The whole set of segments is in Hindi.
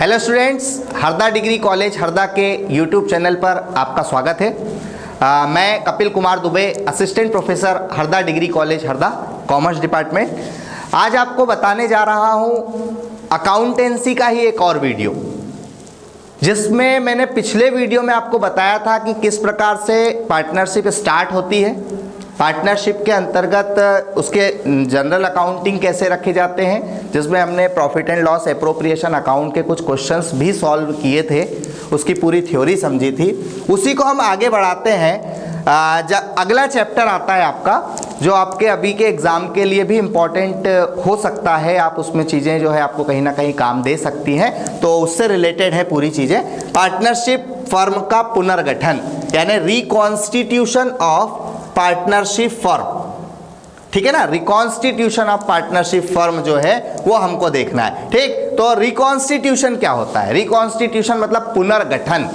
Hello students, Harda degree college Harda के यूट्यूब चैनल पर आपका स्वागत है। मैं Kapil Kumar Dubey, assistant professor Harda degree college Harda, commerce department. आज आपको बताने जा रहा हूँ अकाउंटेंसी का ही एक और वीडियो, जिसमें मैंने पिछले वीडियो में आपको बताया था कि किस प्रकार से पार्टनरशिप स्टार्ट होती है, पार्टनरशिप के अंतर्गत उसके जनरल अकाउंटिंग कैसे रखे जाते हैं, जिसमें हमने profit and loss appropriation account के कुछ क्वेश्चंस भी सॉल्व किए थे, उसकी पूरी थ्योरी समझी थी। उसी को हम आगे बढ़ाते हैं। अगला चैप्टर आता है आपका, जो आपके अभी के एग्ज़ाम के लिए भी इम्पॉर्टेंट हो सकता है। आप उसमें चीज़ें जो है आपको कहीं ना कहीं काम दे सकती हैं, तो उससे रिलेटेड है पूरी चीज़ें। पार्टनरशिप फर्म का पुनर्गठन, यानी रिकॉन्स्टिट्यूशन ऑफ पार्टनरशिप फर्म, ठीक है ना। रिकॉन्स्टिट्यूशन ऑफ पार्टनरशिप फर्म जो है वो हमको देखना है, ठीक। तो रिकॉन्स्टिट्यूशन क्या होता है? रिकॉन्स्टिट्यूशन मतलब पुनर्गठन।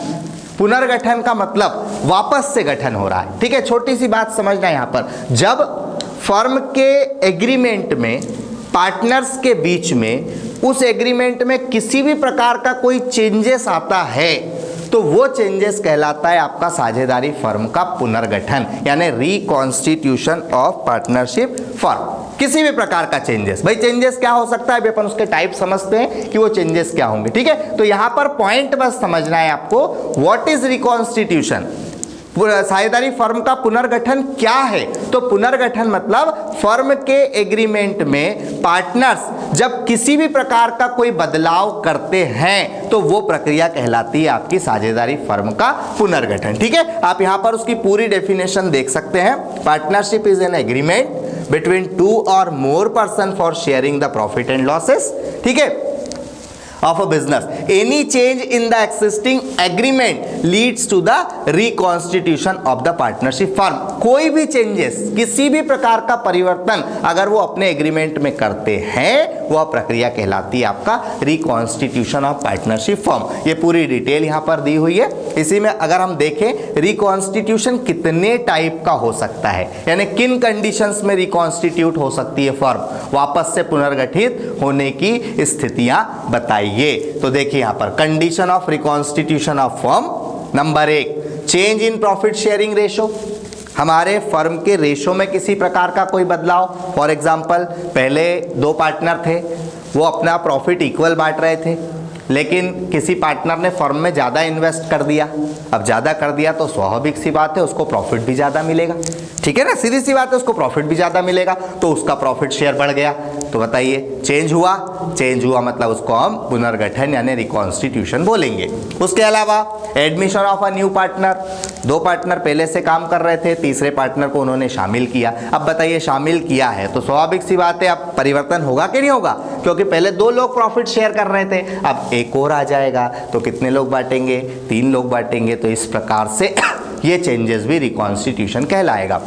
पुनर्गठन का मतलब वापस से गठन हो रहा है, ठीक है। छोटी सी बात समझना यहाँ पर, जब फर्म के एग्रीमेंट में पार्टनर्स के बीच में उस एग्रीमेंट में किसी भी प्रकार का कोई चेंजेस आता है, तो वो चेंजेस कहलाता है आपका साझेदारी फर्म का पुनर्गठन, यानी रिकॉन्स्टिट्यूशन ऑफ पार्टनरशिप फर्म। किसी भी प्रकार का चेंजेस, भाई चेंजेस क्या हो सकता है, अपन उसके टाइप समझते हैं कि वो चेंजेस क्या होंगे, ठीक है। तो यहां पर पॉइंट बस समझना है आपको, व्हाट इज रिकॉन्स्टिट्यूशन, साझेदारी फर्म का पुनर्गठन क्या है। तो पुनर्गठन मतलब फर्म के एग्रीमेंट में पार्टनर्स जब किसी भी प्रकार का कोई बदलाव करते हैं, तो वो प्रक्रिया कहलाती है आपकी साझेदारी फर्म का पुनर्गठन, ठीक है। आप यहां पर उसकी पूरी डेफिनेशन देख सकते हैं। Partnership is an agreement between two or more person for sharing the profit and losses, ठीक है, of a business. Any change in the existing agreement leads to the reconstitution of the partnership firm. कोई भी चेंजेस, किसी भी प्रकार का परिवर्तन अगर वो अपने एग्रीमेंट में करते हैं, वह प्रक्रिया कहलाती है आपका रिकॉन्स्टिट्यूशन ऑफ पार्टनरशिप फर्म। ये पूरी डिटेल यहाँ पर दी हुई है। इसी में अगर हम देखें रिकॉन्स्टिट्यूशन कितने टाइप का हो सकता है, यानी किन कंडीशंस में रिकॉन्स्टिट्यूट हो सकती है फर्म, वापस से पुनर्गठित होने की स्थितियां बताइए। तो देखिए यहां पर condition of reconstitution of firm, number 1, change in profit sharing ratio. हमारे फर्म के रेशो में किसी प्रकार का कोई बदलाव, फॉर एग्जांपल पहले 2 पार्टनर थे, वो अपना प्रॉफिट इक्वल बांट रहे थे, लेकिन किसी पार्टनर ने फर्म में ज़्यादा इन्वेस्ट कर दिया। अब ज़्यादा कर दिया तो स्वाभाविक सी बात है उसको प्रॉफिट भी ज़्यादा मिलेगा, ठीक है ना, सीधी सी बात है, उसको प्रॉफिट भी ज़्यादा मिलेगा, तो उसका प्रॉफिट शेयर बढ़ गया। तो बताइए चेंज हुआ, चेंज हुआ मतलब उसको हम पुनर्गठन यानी रिकॉन्स्टिट्यूशन बोलेंगे। उसके अलावा admission of a new partner, 2 partner पहले से काम कर रहे थे, तीसरे पार्टनर को उन्होंने शामिल किया। अब बताइए शामिल किया है तो स्वाभाविक सी बात है अब परिवर्तन होगा कि नहीं होगा, क्योंकि पहले 2 लोग प्रॉफिट शेयर कर रहे थे, अब एक और आ जाएगा, तो कितने लोग बांटेंगे, 3 लोग बांटेंगे। तो इस प्रकार से ये चेंजेस भी रिकॉन्स्टिट्यूशन कहलाएगा।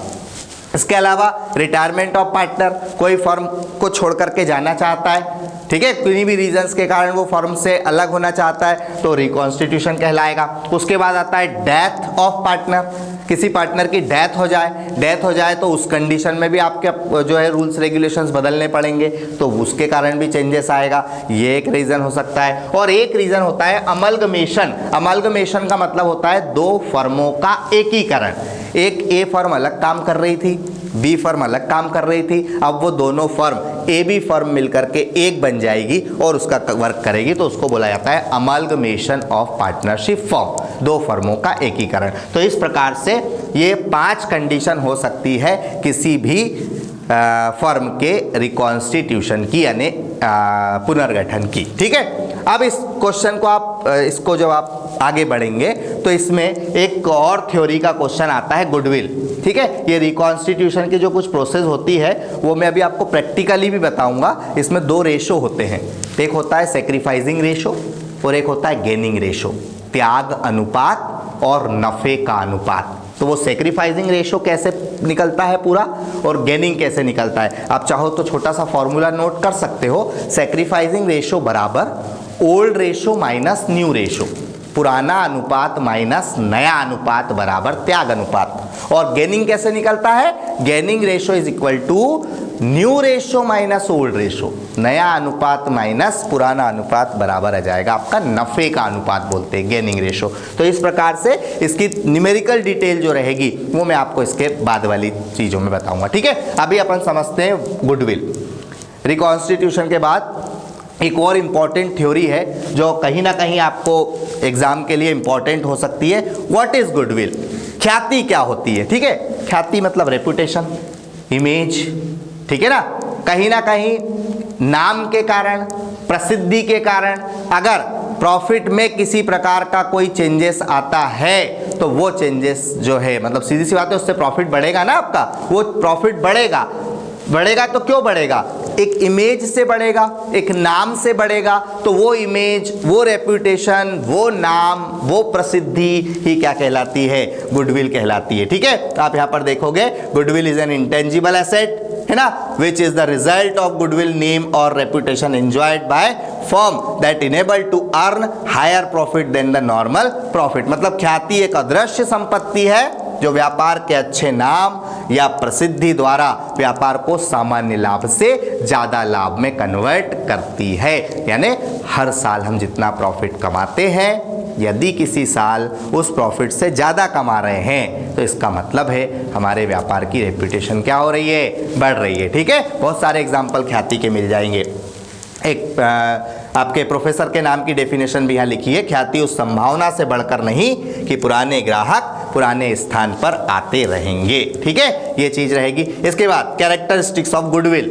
इसके अलावा रिटायरमेंट ऑफ पार्टनर, कोई फर्म को छोड़ करके जाना चाहता है, ठीक है, किन्हीं भी रीजंस के कारण वो फर्म से अलग होना चाहता है, तो रिकॉन्स्टिट्यूशन कहलाएगा। उसके बाद आता है डेथ ऑफ पार्टनर, किसी पार्टनर की डेथ हो जाए तो उस कंडीशन में भी आपके जो है रूल्स रेगुलेशंस बदलने पड़ेंगे, तो उसके कारण भी चेंजेस आएगा, ये एक रीज़न हो सकता है। और एक रीज़न होता है अमलगमेशन। अमलगमेशन का मतलब होता है 2 फर्मों का एकीकरण। एक ए फर्म अलग काम कर रही थी, बी फर्म अलग काम कर रही थी, अब वो दोनों फर्म ए बी फर्म मिलकर के एक बन जाएगी और उसका वर्क करेगी, तो उसको बोला जाता है अमलगमेशन ऑफ पार्टनरशिप फर्म, 2 फर्मों का एकीकरण। तो इस प्रकार से ये 5 कंडीशन हो सकती है किसी भी फर्म के रिकॉन्स्टिट्यूशन की, यानी पुनर्गठन की, ठीक है। अब इस क्वेश्चन को आप इसको जब आप आगे बढ़ेंगे तो इसमें एक और थ्योरी का क्वेश्चन आता है, गुडविल, ठीक है। ये रिकॉन्स्टिट्यूशन की जो कुछ प्रोसेस होती है वो मैं अभी आपको प्रैक्टिकली भी बताऊंगा। इसमें 2 रेशो होते हैं, एक होता है सेक्रीफाइसिंग रेशो और एक होता है गेनिंग रेशो, त्याग अनुपात और नफे का अनुपात। तो वो सेक्रीफाइसिंग रेशो कैसे निकलता है पूरा और गेनिंग कैसे निकलता है, आप चाहो तो छोटा सा फॉर्मूला नोट कर सकते हो। सेक्रीफाइसिंग रेशो बराबर old ratio minus new ratio, पुराना अनुपात माइनस नया अनुपात बराबर त्याग अनुपात। और गेनिंग कैसे निकलता है, gaining ratio is equal to new ratio minus old ratio, नया अनुपात माइनस पुराना अनुपात बराबर आ जाएगा आपका नफे का अनुपात बोलते हैं, गेनिंग रेशो। तो इस प्रकार से इसकी न्यूमेरिकल डिटेल जो रहेगी वो मैं आपको इसके बाद वाली चीज़ों में बताऊंगा, ठीक है। अभी अपन समझते हैं गुडविल। रिकॉन्स्टिट्यूशन के बाद एक और इम्पॉर्टेंट थ्योरी है जो कहीं ना कहीं आपको एग्जाम के लिए इम्पॉर्टेंट हो सकती है। What is goodwill? ख्याति क्या होती है, ठीक है। ख्याति मतलब रेपुटेशन, इमेज, ठीक है ना। कहीं ना कहीं नाम के कारण, प्रसिद्धि के कारण अगर प्रॉफिट में किसी प्रकार का कोई चेंजेस आता है तो वो चेंजेस जो है, मतलब सीधी सी बात है, उससे प्रॉफिट बढ़ेगा ना आपका, वो प्रॉफिट बढ़ेगा। बढ़ेगा तो क्यों बढ़ेगा? एक इमेज से बढ़ेगा, एक नाम से बढ़ेगा। तो वो इमेज, वो रेपुटेशन, वो नाम, वो प्रसिद्धि ही क्या कहलाती है? गुडविल कहलाती है, ठीक है। आप यहां पर देखोगे goodwill is an intangible asset, है ना, which is the result of goodwill name और reputation enjoyed by firm that enable to earn higher profit than the normal profit. मतलब ख्याति एक अदृश्य संपत्ति है जो व्यापार के अच्छे नाम या प्रसिद्धि द्वारा व्यापार को सामान्य लाभ से ज्यादा लाभ में कन्वर्ट करती है। यानी हर साल हम जितना प्रॉफिट कमाते हैं, यदि किसी साल उस प्रॉफिट से ज़्यादा कमा रहे हैं तो इसका मतलब है हमारे व्यापार की रेपुटेशन क्या हो रही है? बढ़ रही है, ठीक है। बहुत सारे एग्जाम्पल ख्याति के मिल जाएंगे। एक आपके प्रोफेसर के नाम की डेफिनेशन भी यहाँ लिखी है, ख्याति उस संभावना से बढ़कर नहीं कि पुराने ग्राहक पुराने स्थान पर आते रहेंगे, ठीक है। ये चीज़ रहेगी। इसके बाद कैरेक्टरिस्टिक्स ऑफ गुडविल,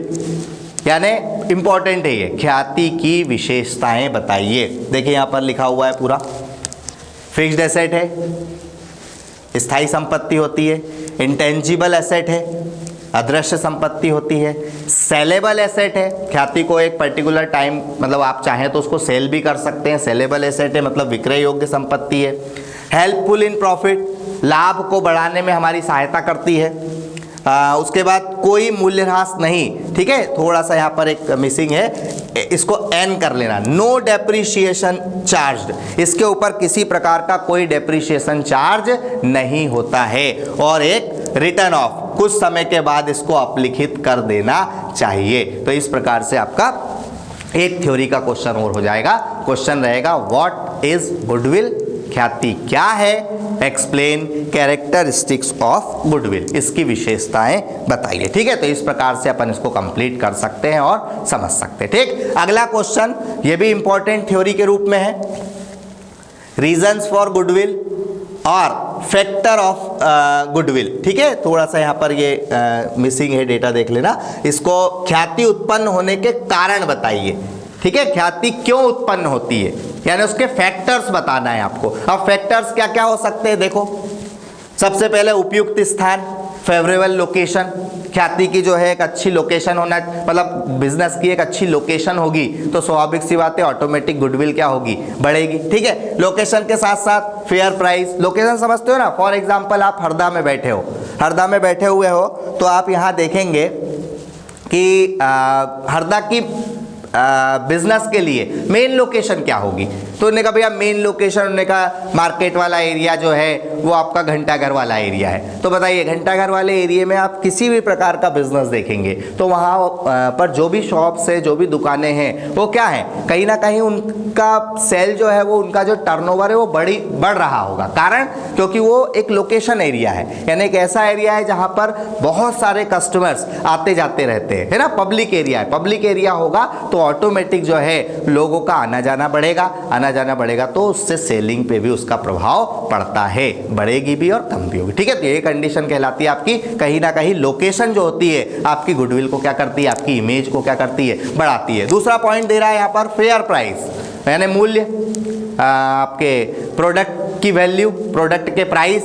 यानी इंपॉर्टेंट है ये, ख्याति की विशेषताएं बताइए। देखिए यहाँ पर लिखा हुआ है पूरा। फिक्स्ड एसेट है, स्थायी संपत्ति होती है, इंटेंजिबल एसेट है, अदृश्य संपत्ति होती है, सेलेबल एसेट है, ख्याति को एक पर्टिकुलर टाइम, मतलब आप चाहें तो उसको सेल भी कर सकते हैं, सेलेबल एसेट है, मतलब विक्रय योग्य संपत्ति है। हेल्पफुल इन प्रॉफिट, लाभ को बढ़ाने में हमारी सहायता करती है। उसके बाद कोई मूल्यह्रास नहीं, ठीक है। थोड़ा सा यहाँ पर एक मिसिंग है, इसको एन कर लेना, नो डेप्रिशिएशन चार्ज, इसके ऊपर किसी प्रकार का कोई डेप्रिशिएशन चार्ज नहीं होता है। और एक रिटर्न ऑफ, कुछ समय के बाद इसको अपलिखित कर देना चाहिए। तो इस प्रकार से आपका एक थ्योरी का क्वेश्चन और हो जाएगा। क्वेश्चन रहेगा व्हाट इज गुडविल, ख्याति क्या है, एक्सप्लेन कैरेक्टरिस्टिक्स ऑफ गुडविल, इसकी विशेषताएं बताइए, ठीक है। तो इस प्रकार से अपन इसको कंप्लीट कर सकते हैं और समझ सकते हैं, ठीक। अगला क्वेश्चन ये भी इंपॉर्टेंट थ्योरी के रूप में है, रीजंस फॉर गुडविल और फैक्टर ऑफ गुडविल, ठीक है। थोड़ा सा यहाँ पर ये मिसिंग है, डेटा देख लेना। इसको ख्याति उत्पन्न होने के कारण बताइए, ठीक है। ख्याति क्यों उत्पन्न होती है, यानी उसके फैक्टर्स बताना है आपको। अब फैक्टर्स क्या क्या हो सकते हैं, देखो। सबसे पहले उपयुक्त स्थान, फेवरेबल लोकेशन, ख्याति की जो है एक अच्छी लोकेशन होना, मतलब बिजनेस की एक अच्छी लोकेशन होगी तो स्वाभाविक सी बात है ऑटोमेटिक गुडविल क्या होगी? बढ़ेगी, ठीक है। लोकेशन के साथ साथ फेयर प्राइस, लोकेशन समझते हो ना। फॉर एग्जांपल आप हरदा में बैठे हो, हरदा में बैठे हुए हो तो आप यहाँ देखेंगे कि हरदा की बिजनेस के लिए मेन लोकेशन क्या होगी? तो उन्होंने कहा भैया मेन लोकेशन, उन्होंने कहा मार्केट वाला एरिया जो है वो आपका घंटाघर वाला एरिया है। तो बताइए घंटाघर वाले एरिया में आप किसी भी प्रकार का बिजनेस देखेंगे तो वहाँ पर जो भी शॉप्स है, जो भी दुकानें हैं, वो क्या है, कहीं ना कहीं उनका सेल जो है, वो उनका जो टर्नओवर है वो बढ़ रहा होगा। कारण क्योंकि वो एक लोकेशन एरिया है, यानी एक ऐसा एरिया है जहाँ पर बहुत सारे कस्टमर्स आते जाते रहते हैं, है ना। पब्लिक एरिया है, पब्लिक एरिया होगा तो ऑटोमेटिक जो है लोगों का आना जाना बढ़ेगा, आना जाना बढ़ेगा तो उससे सेलिंग पे भी उसका प्रभाव पड़ता है, बढ़ेगी भी और कम भी होगी, ठीक है। तो ये कंडीशन कहलाती है आपकी, कहीं ना कहीं लोकेशन जो होती है आपकी गुडविल को क्या करती है, आपकी इमेज को क्या करती है, बढ़ाती है। दूसरा पॉइंट दे रहा है यहाँ पर फेयर प्राइस, यानी मूल्य, आपके प्रोडक्ट की वैल्यू, प्रोडक्ट के प्राइस,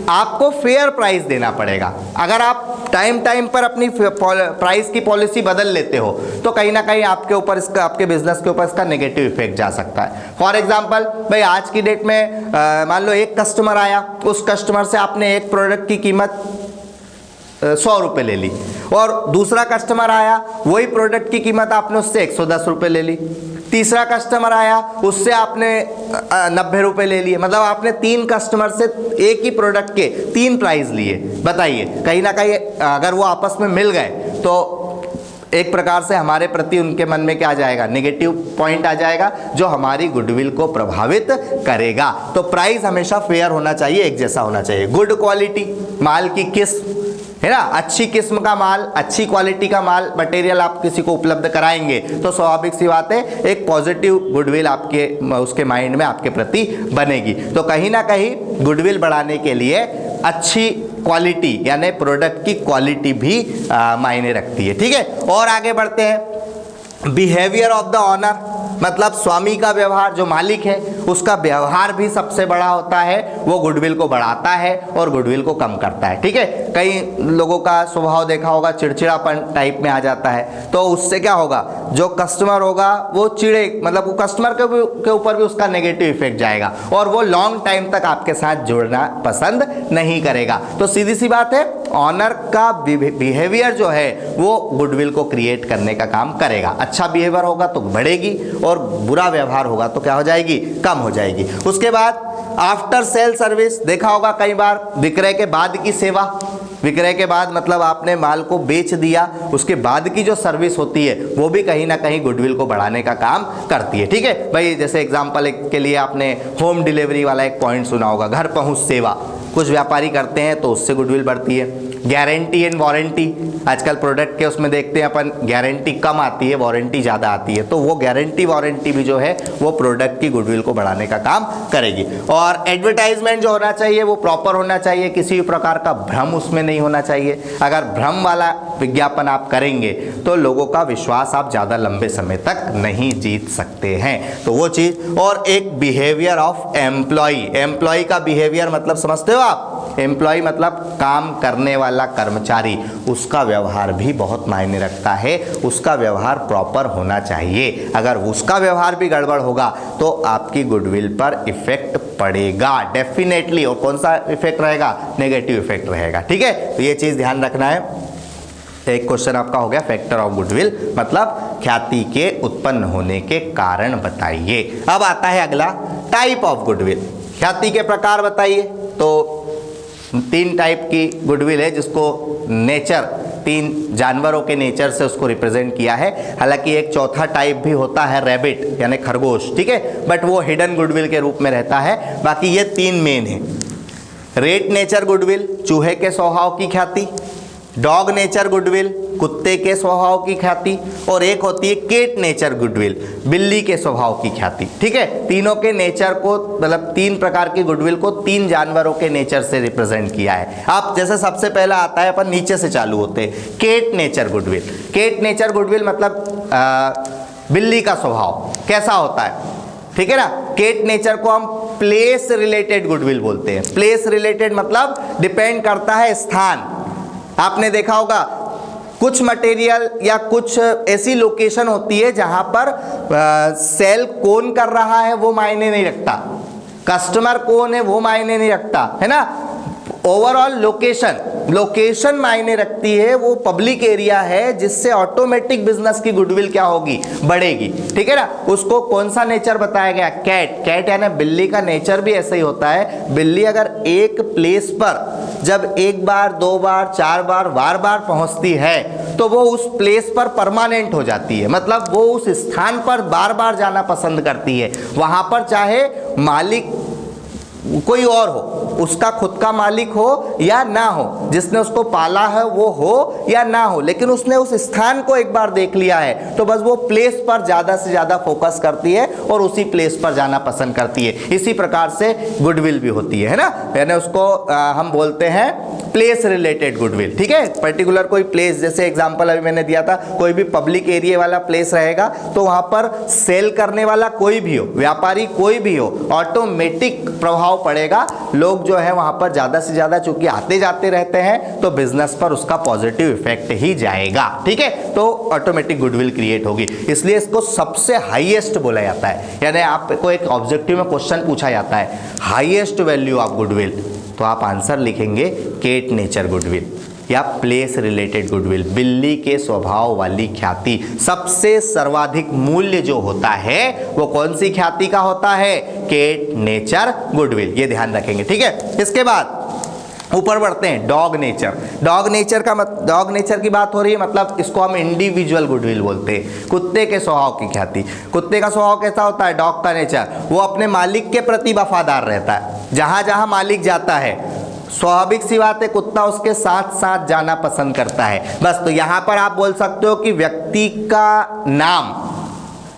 आपको फेयर प्राइस देना पड़ेगा। अगर आप टाइम पर अपनी प्राइस की पॉलिसी बदल लेते हो तो कहीं ना कहीं आपके ऊपर इसका, आपके बिजनेस के ऊपर इसका नेगेटिव इफेक्ट जा सकता है। फॉर एग्जांपल भाई आज की डेट में मान लो एक कस्टमर आया, उस कस्टमर से आपने एक प्रोडक्ट की कीमत 100 रुपये ले ली, और दूसरा कस्टमर आया, वही प्रोडक्ट की कीमत आपने उससे 110 रुपये ले ली, तीसरा कस्टमर आया, उससे आपने 90 रुपये ले लिए। मतलब आपने 3 कस्टमर से एक ही प्रोडक्ट के 3 प्राइस लिए। बताइए कहीं ना कहीं अगर वो आपस में मिल गए तो एक प्रकार से हमारे प्रति उनके मन में क्या आ जाएगा, नेगेटिव पॉइंट आ जाएगा जो हमारी गुडविल को प्रभावित करेगा। तो प्राइस हमेशा फेयर होना चाहिए, एक जैसा होना चाहिए। गुड क्वालिटी, माल की किस्म है ना, अच्छी किस्म का माल, अच्छी क्वालिटी का माल मटेरियल आप किसी को उपलब्ध कराएंगे तो स्वाभाविक सी बात है एक पॉजिटिव गुडविल आपके उसके माइंड में आपके प्रति बनेगी। तो कहीं ना कहीं गुडविल बढ़ाने के लिए अच्छी क्वालिटी यानी प्रोडक्ट की क्वालिटी भी मायने रखती है। ठीक है, और आगे बढ़ते हैं। बिहेवियर ऑफ द ऑनर, मतलब स्वामी का व्यवहार, जो मालिक है उसका व्यवहार भी सबसे बड़ा होता है, वो गुडविल को बढ़ाता है और गुडविल को कम करता है। ठीक है, कई लोगों का स्वभाव देखा होगा चिड़चिड़ापन टाइप में आ जाता है, तो उससे क्या होगा, जो कस्टमर होगा वो चिड़े, मतलब वो कस्टमर के ऊपर भी उसका नेगेटिव इफेक्ट जाएगा और वो लॉन्ग टाइम तक आपके साथ जुड़ना पसंद नहीं करेगा। तो सीधी सी बात है, ऑनर का बिहेवियर जो है वो गुडविल को क्रिएट करने का काम करेगा। अच्छा बिहेवियर होगा तो बढ़ेगी और बुरा व्यवहार होगा तो क्या हो जाएगी, कम हो जाएगी। उसके बाद आफ्टर सेल सर्विस, देखा होगा कई बार विक्रय के बाद की सेवा। विक्रय के बाद मतलब आपने माल को बेच दिया, उसके बाद की जो सर्विस होती है वो भी कहीं ना कहीं गुडविल को बढ़ाने का काम करती है। ठीक है भाई, जैसे एग्जांपल के लिए आपने होम डिलीवरी वाला एक पॉइंट सुना होगा, घर पहुंच सेवा, कुछ व्यापारी करते हैं तो उससे गुडविल बढ़ती है। गारंटी एंड वारंटी, आजकल प्रोडक्ट के उसमें देखते हैं अपन गारंटी कम आती है, वारंटी ज़्यादा आती है, तो वो गारंटी वारंटी भी जो है वो प्रोडक्ट की गुडविल को बढ़ाने का काम करेगी। और एडवर्टाइजमेंट जो होना चाहिए वो प्रॉपर होना चाहिए, किसी भी प्रकार का भ्रम उसमें नहीं होना चाहिए। अगर भ्रम वाला विज्ञापन आप करेंगे तो लोगों का विश्वास आप ज़्यादा लंबे समय तक नहीं जीत सकते हैं, तो वो चीज़। और एक बिहेवियर ऑफ एम्प्लॉय, एम्प्लॉय का बिहेवियर मतलब समझते हो आप, एम्प्लॉय मतलब काम करने वाला कर्मचारी, उसका व्यवहार भी बहुत मायने रखता है, उसका व्यवहार प्रॉपर होना चाहिए। अगर उसका व्यवहार भी गड़बड़ होगा तो आपकी गुडविल पर इफेक्ट पड़ेगा डेफिनेटली। और कौन सा इफेक्ट रहेगा, नेगेटिव इफेक्ट रहेगा। ठीक है, तो ये चीज़ ध्यान रखना है। एक क्वेश्चन आपका हो गया फैक्टर ऑफ गुडविल, मतलब ख्याति के उत्पन्न होने के कारण बताइए। अब आता है अगला, टाइप ऑफ गुडविल, ख्याति के प्रकार बताइए। तो 3 टाइप की गुडविल है जिसको नेचर, 3 जानवरों के नेचर से उसको रिप्रेजेंट किया है। हालांकि एक चौथा टाइप भी होता है रैबिट यानी खरगोश, ठीक है, बट वो हिडन गुडविल के रूप में रहता है। बाकी ये 3 मेन है। रेट नेचर गुडविल, चूहे के स्वभाव की ख्याति, डॉग नेचर गुडविल, कुत्ते के स्वभाव की ख्याति, और एक होती है केट नेचर गुडविल, बिल्ली के स्वभाव की ख्याति। ठीक है, तीनों के नेचर को, मतलब 3 प्रकार की गुडविल को 3 जानवरों के नेचर से रिप्रेजेंट किया है। आप जैसे सबसे पहला आता है, अपन नीचे से चालू होते हैं, cat nature goodwill. Cat nature goodwill मतलब बिल्ली का स्वभाव कैसा होता है, ठीक है ना। केट नेचर को हम प्लेस रिलेटेड गुडविल बोलते हैं। प्लेस रिलेटेड मतलब डिपेंड करता है स्थान। आपने देखा होगा कुछ मटेरियल या कुछ ऐसी लोकेशन होती है जहां पर सेल कौन कर रहा है वो मायने नहीं रखता, कस्टमर कौन है वो मायने नहीं रखता, है ना। ओवरऑल लोकेशन मायने रखती है। वो पब्लिक एरिया है जिससे ऑटोमेटिक बिजनेस की गुडविल क्या होगी, बढ़ेगी। ठीक है ना। उसको कौन सा नेचर बताया गया, कैट यानी बिल्ली का नेचर भी ऐसा ही होता है। बिल्ली अगर एक प्लेस पर जब 1 बार 2 बार 4 बार बार बार पहुंचती है तो वो उस प्लेस पर परमानेंट हो जाती है, मतलब वो उस स्थान पर बार बार जाना पसंद करती है। वहां पर चाहे मालिक कोई और हो, उसका खुद का मालिक हो या ना हो, जिसने उसको पाला है वो हो या ना हो, लेकिन उसने उस स्थान को एक बार देख लिया है तो बस वो प्लेस पर ज़्यादा से ज़्यादा फोकस करती है और उसी प्लेस पर जाना पसंद करती है। इसी प्रकार से गुडविल भी होती है ना, यानी उसको हम बोलते हैं प्लेस रिलेटेड गुडविल। ठीक है, पर्टिकुलर कोई प्लेस, जैसे एग्जांपल अभी मैंने दिया था, कोई भी पब्लिक एरिया वाला प्लेस रहेगा तो वहाँ पर सेल करने वाला कोई भी हो, व्यापारी कोई भी हो, ऑटोमेटिक प्रभाव पड़ेगा। लोग जो है वहां पर ज्यादा से ज्यादा चूंकि आते जाते रहते हैं तो बिजनेस पर उसका पॉजिटिव इफेक्ट ही जाएगा। ठीक है, तो ऑटोमेटिक गुडविल क्रिएट होगी, इसलिए इसको सबसे हाईएस्ट बोला जाता है। यानी आपको एक ऑब्जेक्टिव में क्वेश्चन पूछा जाता है हाईएस्ट वैल्यू ऑफ गुडविल, तो आप आंसर लिखेंगे केट नेचर गुडविल या प्लेस रिलेटेड गुडविल, बिल्ली के स्वभाव वाली ख्याति। सबसे सर्वाधिक मूल्य जो होता है वो कौन सी ख्याति का होता है, केट नेचर गुडविल, ये ध्यान रखेंगे। ठीक है, इसके बाद ऊपर बढ़ते हैं, डॉग नेचर। डॉग नेचर की बात हो रही है, मतलब इसको हम इंडिविजुअल गुडविल बोलते हैं। कुत्ते के स्वभाव की ख्याति। कुत्ते का स्वभाव कैसा होता है? डॉग का नेचर, वो अपने मालिक के प्रति वफादार रहता है। जहां जहां मालिक जाता है, स्वाभाविक सी बात है, कुत्ता उसके साथ साथ जाना पसंद करता है। बस, तो यहां पर आप बोल सकते हो कि व्यक्ति का नाम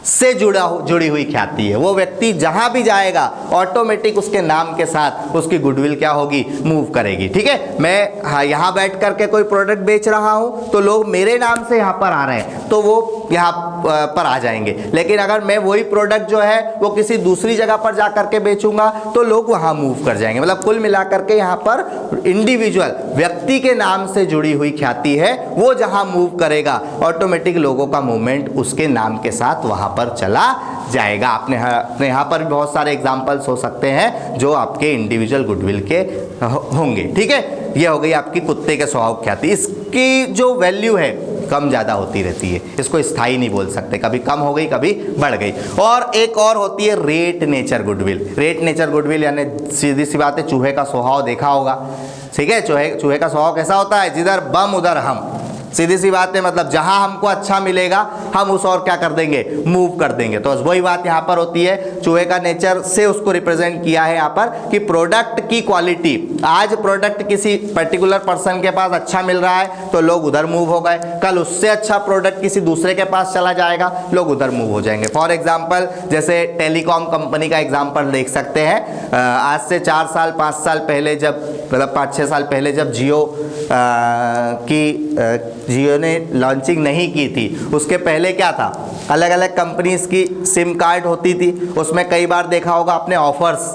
से जुड़ी हुई ख्याति है। वो व्यक्ति जहां भी जाएगा ऑटोमेटिक उसके नाम के साथ उसकी गुडविल क्या होगी? मूव करेगी। ठीक है, मैं यहाँ बैठ करके कोई प्रोडक्ट बेच रहा हूँ तो लोग मेरे नाम से यहाँ पर आ रहे हैं तो वो यहाँ पर आ जाएंगे। लेकिन अगर मैं वही प्रोडक्ट जो है वो किसी दूसरी जगह पर जा करके बेचूंगा तो लोग वहाँ मूव कर जाएंगे। मतलब कुल मिलाकर के यहाँ पर इंडिविजुअल व्यक्ति के नाम से जुड़ी हुई ख्याति है, वो जहाँ मूव करेगा ऑटोमेटिक लोगों का मूवमेंट उसके नाम के साथ वहाँ पर चला जाएगा। अपने यहाँ पर भी बहुत सारे एग्जाम्पल्स हो सकते हैं जो आपके इंडिविजुअल गुडविल के होंगे। ठीक है, ये हो गई आपकी कुत्ते के स्वभाव ख्याति। इसकी जो वैल्यू है कम ज़्यादा होती रहती है, इसको स्थायी नहीं बोल सकते, कभी कम हो गई कभी बढ़ गई। और एक और होती है rate nature goodwill. Rate nature goodwill यानी सीधी सी बात है, चूहे का स्वभाव देखा होगा। ठीक है, चूहे का स्वभाव कैसा होता है? जिधर बम उधर हम। सीधी सी बात है, मतलब जहां हमको अच्छा मिलेगा हम उस और क्या कर देंगे? मूव कर देंगे। तो वही बात यहाँ पर होती है, चूहे का नेचर से उसको रिप्रेजेंट किया है यहाँ पर कि प्रोडक्ट की क्वालिटी, आज प्रोडक्ट किसी पर्टिकुलर पर्सन के पास अच्छा मिल रहा है तो लोग उधर मूव हो गए, कल उससे अच्छा प्रोडक्ट किसी दूसरे के पास चला जाएगा, लोग उधर मूव हो जाएंगे। फॉर एग्जाम्पल, जैसे टेलीकॉम कंपनी का एग्जाम्पल देख सकते हैं। आज से 4 साल 5 साल पहले, जब मतलब 5-6 साल पहले जब जियो ने लॉन्चिंग नहीं की थी, उसके पहले क्या था? अलग अलग कंपनीज की सिम कार्ड होती थी, उसमें कई बार देखा होगा आपने ऑफर्स,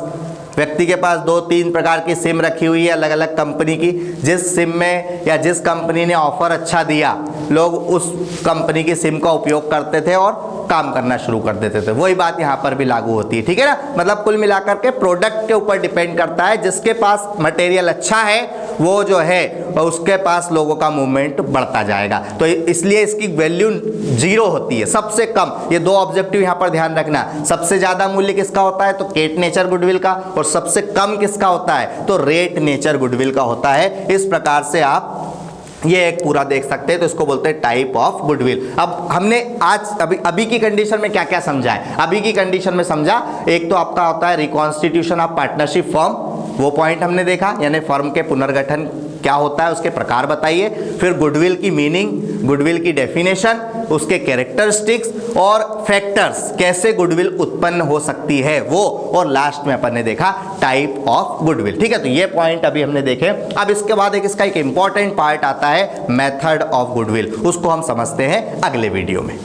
व्यक्ति के पास 2-3 प्रकार की सिम रखी हुई है अलग अलग कंपनी की। जिस सिम में या जिस कंपनी ने ऑफर अच्छा दिया, लोग उस कंपनी की सिम का उपयोग करते थे और काम करना शुरू कर देते थे। वही बात यहाँ पर भी लागू होती है। ठीक है ना, मतलब कुल मिलाकर के प्रोडक्ट के ऊपर डिपेंड करता है। जिसके पास मटेरियल अच्छा है वो जो है उसके पास लोगों का मूवमेंट बढ़ता जाएगा। तो इसलिए इसकी वैल्यू 0 होती है, सबसे कम। ये 2 ऑब्जेक्टिव यहाँ पर ध्यान रखना। सबसे ज्यादा मूल्य किसका होता है? तो केट नेचर गुडविल का। और सबसे कम किसका होता है? तो रेट नेचर गुडविल का होता है। इस प्रकार से आप ये एक पूरा देख सकते हैं, तो इसको बोलते हैं टाइप ऑफ गुडविल। अब हमने आज अभी की कंडीशन में क्या क्या समझा है? अभी की कंडीशन में समझा, एक तो आपका होता है रिकॉन्स्टिट्यूशन ऑफ पार्टनरशिप फर्म, वो पॉइंट हमने देखा, यानी फर्म के पुनर्गठन क्या होता है, उसके प्रकार बताइए। फिर गुडविल की मीनिंग, गुडविल की डेफिनेशन, उसके कैरेक्टरिस्टिक्स और फैक्टर्स, कैसे गुडविल उत्पन्न हो सकती है वो, और लास्ट में अपन ने देखा टाइप ऑफ गुडविल। ठीक है, तो ये पॉइंट अभी हमने देखे। अब इसके बाद इसका एक इंपॉर्टेंट पार्ट आता है मेथड ऑफ गुडविल, उसको हम समझते हैं अगले वीडियो में।